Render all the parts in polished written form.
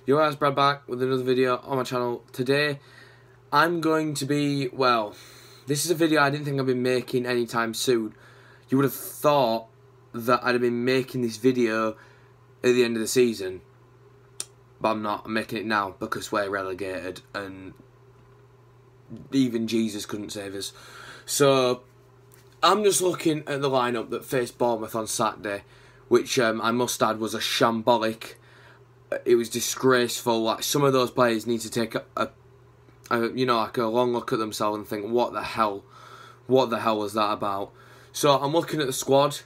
Yo guys, Brad back with another video on my channel. Today I'm going to be, well, this is a video I didn't think I'd be making anytime soon. You would have thought that I'd have been making this video at the end of the season, but I'm not. I'm making it now because we're relegated and even Jesus couldn't save us. So I'm just looking at the lineup that faced Bournemouth on Saturday, which I must add was a shambolic. It was disgraceful. Like, some of those players need to take a long look at themselves and think, what the hell was that about? So I'm looking at the squad,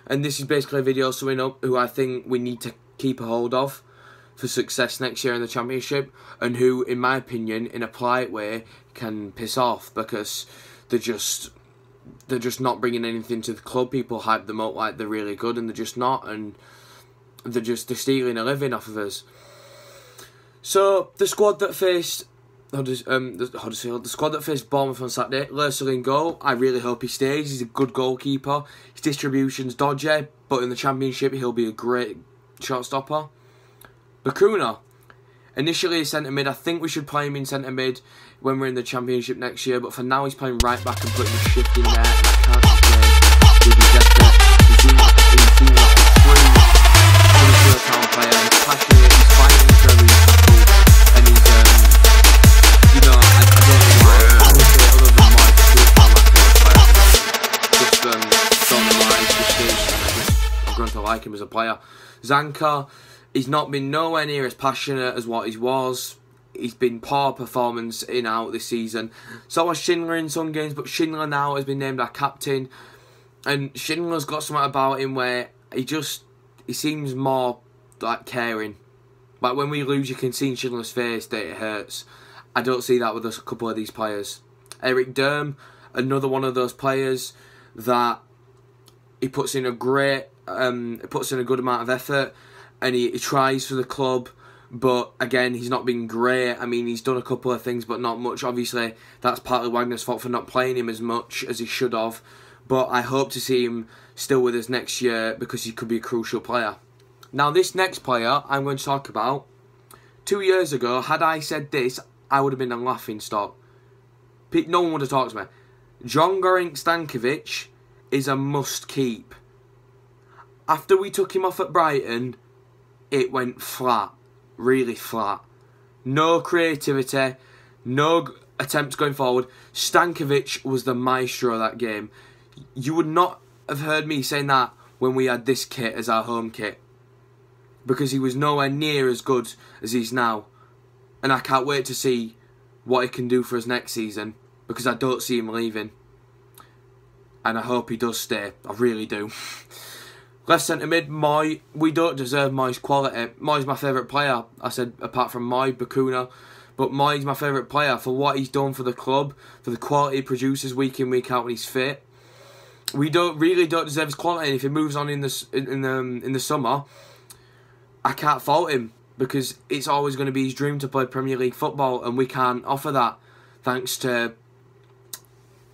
and this is basically a video summing up who I think we need to keep a hold of for success next year in the Championship, and who, in my opinion, in a polite way, can piss off because they're just not bringing anything to the club. People hype them up like they're really good, and they're just not, and they're stealing a living off of us. So the squad that faced the squad that faced Bournemouth on Saturday: Lössl in goal. I really hope he stays. He's a good goalkeeper. His distribution's dodgy, but in the Championship he'll be a great shot-stopper. Bacuna, initially a centre mid. I think we should play him in centre mid when we're in the Championship next year, but for now he's playing right back and putting a shift in there. And I can't complain with his effort. He seems like a true player. He's passionate, he's fighting for every tackle, and he's I don't know why. Honestly, other than Mike, he's my favourite player. I've grown to like him as a player. Zanka, he's not been nowhere near as passionate as what he was. He's been poor performance in out this season. So was Schindler in some games, but Schindler now has been named our captain, and Schindler's got something about him where he seems more like caring. Like, when we lose, you can see in Schindler's face that it hurts. I don't see that with a couple of these players. Eric Durm, another one of those players that he puts in a good amount of effort, and he tries for the club, but again, he's not been great. I mean, he's done a couple of things, but not much. Obviously, that's partly Wagner's fault for not playing him as much as he should have, but I hope to see him still with us next year because he could be a crucial player. Now, this next player I'm going to talk about, 2 years ago, had I said this, I would have been a laughing stock. No one would have talked to me. John Goran Stankovic is a must-keep. After we took him off at Brighton, it went flat. Really flat. No creativity, no attempts going forward. Stankovic was the maestro of that game. You would not have heard me saying that when we had this kit as our home kit, because he was nowhere near as good as he's now. And I can't wait to see what he can do for us next season, because I don't see him leaving. And I hope he does stay. I really do. Left centre mid, Moy. We don't deserve Moy's quality. Moy's my favourite player. I said apart from Moy, Bacuna. But Moy's my favourite player for what he's done for the club, for the quality he produces week in, week out when he's fit. We really don't deserve his quality. And if he moves on in the summer, I can't fault him, because it's always going to be his dream to play Premier League football, and we can't offer that thanks to,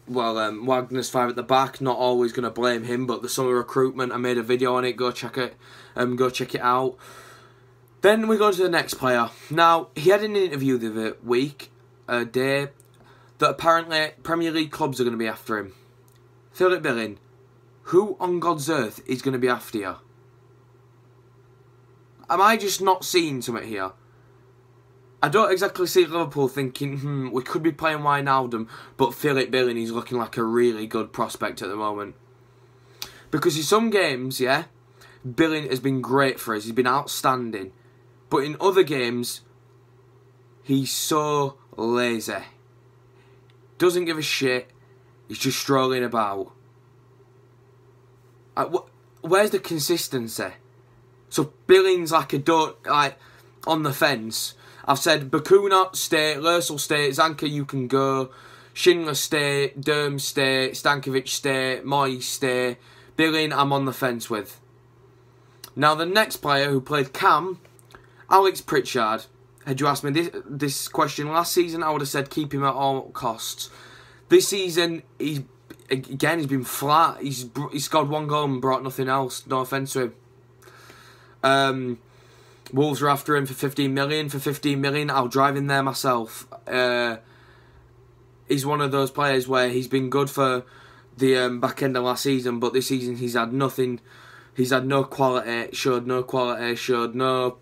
well, Wagner's five at the back. Not always going to blame him, but the summer recruitment, I made a video on it. Go check it out. Then we go to the next player. Now, he had an interview the other week, a day, that apparently Premier League clubs are going to be after him. Philip Billing, who on God's earth is going to be after you? Am I just not seeing something here? I don't exactly see Liverpool thinking, we could be playing Wijnaldum, but Philip Billing is looking like a really good prospect at the moment. Because in some games, yeah, Billing has been great for us. He's been outstanding. But in other games, he's so lazy. Doesn't give a shit. He's just strolling about. Where's the consistency? So Billing's like on the fence. I've said Bacuna stay, Lössl stay, Zanka you can go, Schindler stay, Durm stay, Stankovic stay, Moy stay. Billing I'm on the fence with. Now the next player who played Cam, Alex Pritchard. Had you asked me this question last season, I would have said keep him at all costs. This season he's been flat. He's scored one goal and brought nothing else. No offence to him. Wolves are after him for 15 million. For 15 million, I'll drive in there myself. He's one of those players where he's been good for the back end of last season, but this season he's had nothing. He's had no quality. Showed no quality. Showed none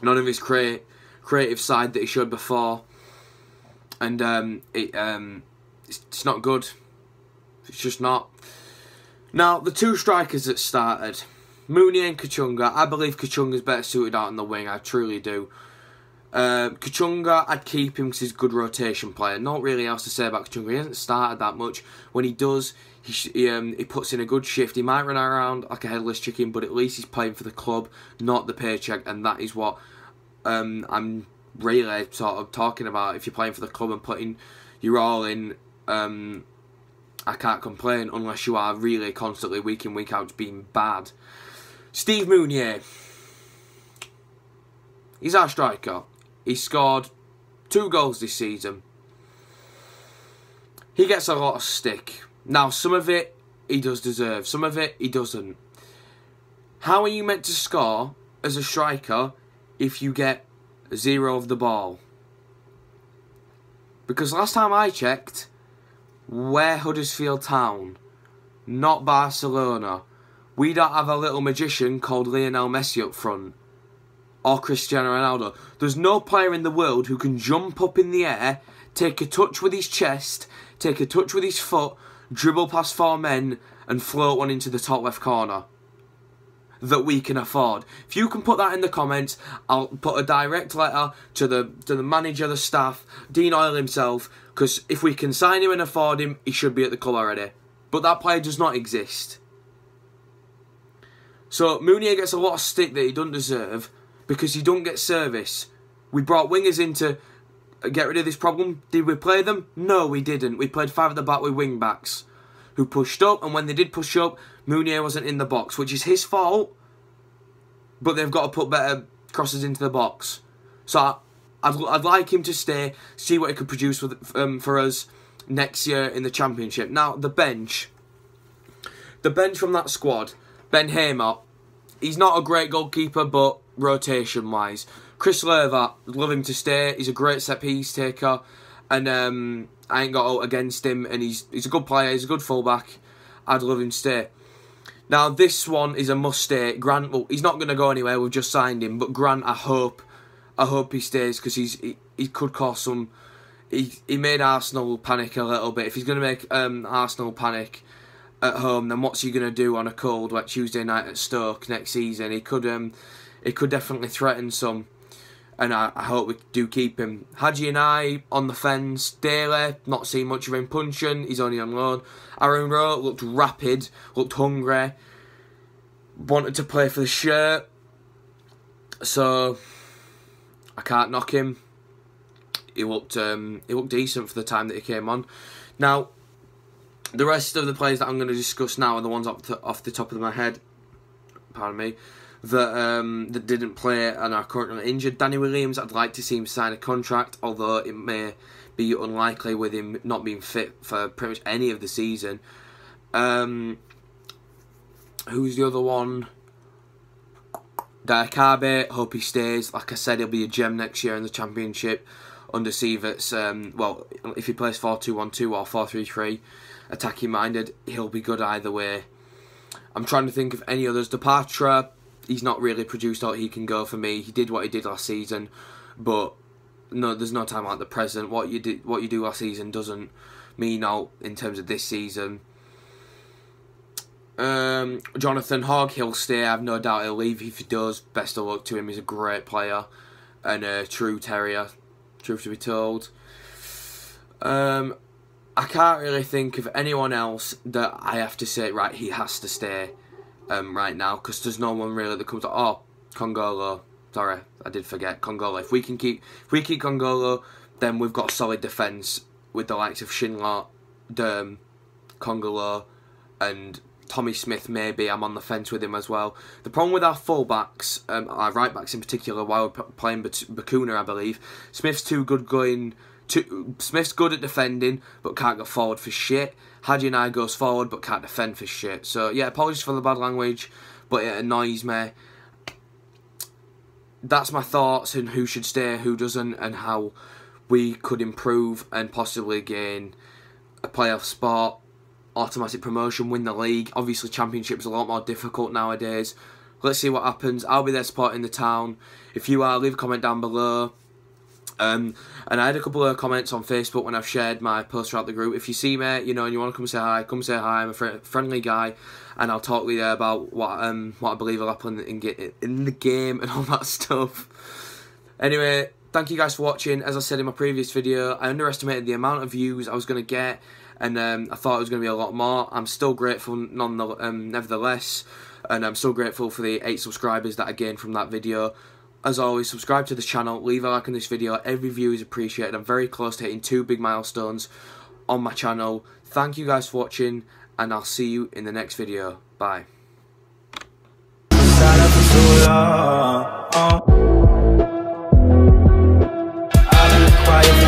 of his creative side that he showed before, and it's not good. It's just not. Now the two strikers that started, Mounié and Kachunga. I believe Kachunga's better suited out on the wing. I truly do. Kachunga, I'd keep him because he's a good rotation player. Not really else to say about Kachunga. He hasn't started that much. When he does, he puts in a good shift. He might run around like a headless chicken, but at least he's playing for the club, not the paycheck. And that is what I'm really sort of talking about. If you're playing for the club and putting your all in, I can't complain unless you are really constantly week in, week out being bad. Steve Mounié. He's our striker. He scored 2 goals this season. He gets a lot of stick. Now, some of it he does deserve. Some of it he doesn't. How are you meant to score as a striker if you get 0 of the ball? Because last time I checked, we're Huddersfield Town, not Barcelona. We don't have a little magician called Lionel Messi up front. Or Cristiano Ronaldo. There's no player in the world who can jump up in the air, take a touch with his chest, take a touch with his foot, dribble past 4 men, and float one into the top left corner that we can afford. If you can put that in the comments, I'll put a direct letter to the manager, the staff, Dean Oyle himself, because if we can sign him and afford him, he should be at the club already. But that player does not exist. So Mounié gets a lot of stick that he doesn't deserve, because he don't get service. We brought wingers in to get rid of this problem. Did we play them? No, we didn't. We played 5 at the back with wing backs who pushed up, and when they did push up, Mounié wasn't in the box, which is his fault, but they've got to put better crosses into the box. So I'd like him to stay, see what he could produce for us next year in the Championship. Now, the bench from that squad, Ben Hamer, he's not a great goalkeeper, but rotation-wise, Chris Lervat, love him to stay. He's a great set-piece taker, and I ain't got out against him, and he's a good player, he's a good fullback. I'd love him to stay. Now, this one is a must-stay. Grant, well, he's not going to go anywhere, we've just signed him, but Grant, I hope he stays, because he could cause some... He made Arsenal panic a little bit. If he's going to make Arsenal panic at home, then what's he going to do on a cold, like Tuesday night at Stoke next season? He could definitely threaten some, and I hope we do keep him. Hadji and I on the fence daily, not seen much of him punching, he's only on loan. Aaron Rowe looked rapid, looked hungry, wanted to play for the shirt, so I can't knock him. He looked decent for the time that he came on. Now, the rest of the players that I'm going to discuss now are the ones off the top of my head, pardon me, that didn't play and are currently injured. Danny Williams, I'd like to see him sign a contract, although it may be unlikely with him not being fit for pretty much any of the season. Who's the other one? Diakabe, hope he stays. Like I said, he'll be a gem next year in the Championship under Sievert's. Well, if he plays 4-2-1-2 or 4-3-3, attacking minded, he'll be good either way. I'm trying to think of any others. Depatra, he's not really produced out he can go for me. He did what he did last season, but no, there's no time like the present. What you do last season doesn't mean out in terms of this season. Jonathan Hogg, he'll stay. I have no doubt he'll leave. If he does, best of luck to him. He's a great player and a true terrier, truth to be told. I can't really think of anyone else that I have to say, right, he has to stay right now, because there's no one really that comes up. Oh, Congolo. Sorry, I did forget Congolo. If we keep Congolo, then we've got a solid defence with the likes of Schindler, Derm, Congolo, and Tommy Smith. Maybe I'm on the fence with him as well. The problem with our full-backs, our right-backs in particular, while we're playing Bacuna, I believe, Smith's Smith's good at defending, but can't go forward for shit. Hadji and I goes forward, but can't defend for shit. So, yeah, apologies for the bad language, but it annoys me. that's my thoughts on who should stay, who doesn't, and how we could improve and possibly gain a playoff spot, automatic promotion, win the league. Obviously, Championship's a lot more difficult nowadays. Let's see what happens. I'll be there supporting the town. If you are, leave a comment down below. And I had a couple of comments on Facebook when I've shared my post throughout the group. If you see me, you know, and you want to come say hi, come say hi. I'm a friendly guy, and I'll talk with you about what I believe will happen in the game and all that stuff. Anyway, thank you guys for watching. As I said in my previous video, I underestimated the amount of views I was going to get, and I thought it was going to be a lot more. I'm still grateful nevertheless, and I'm still grateful for the 8 subscribers that I gained from that video. As always, subscribe to this channel, leave a like on this video. Every view is appreciated. I'm very close to hitting 2 big milestones on my channel. Thank you guys for watching, and I'll see you in the next video. Bye. I've been quiet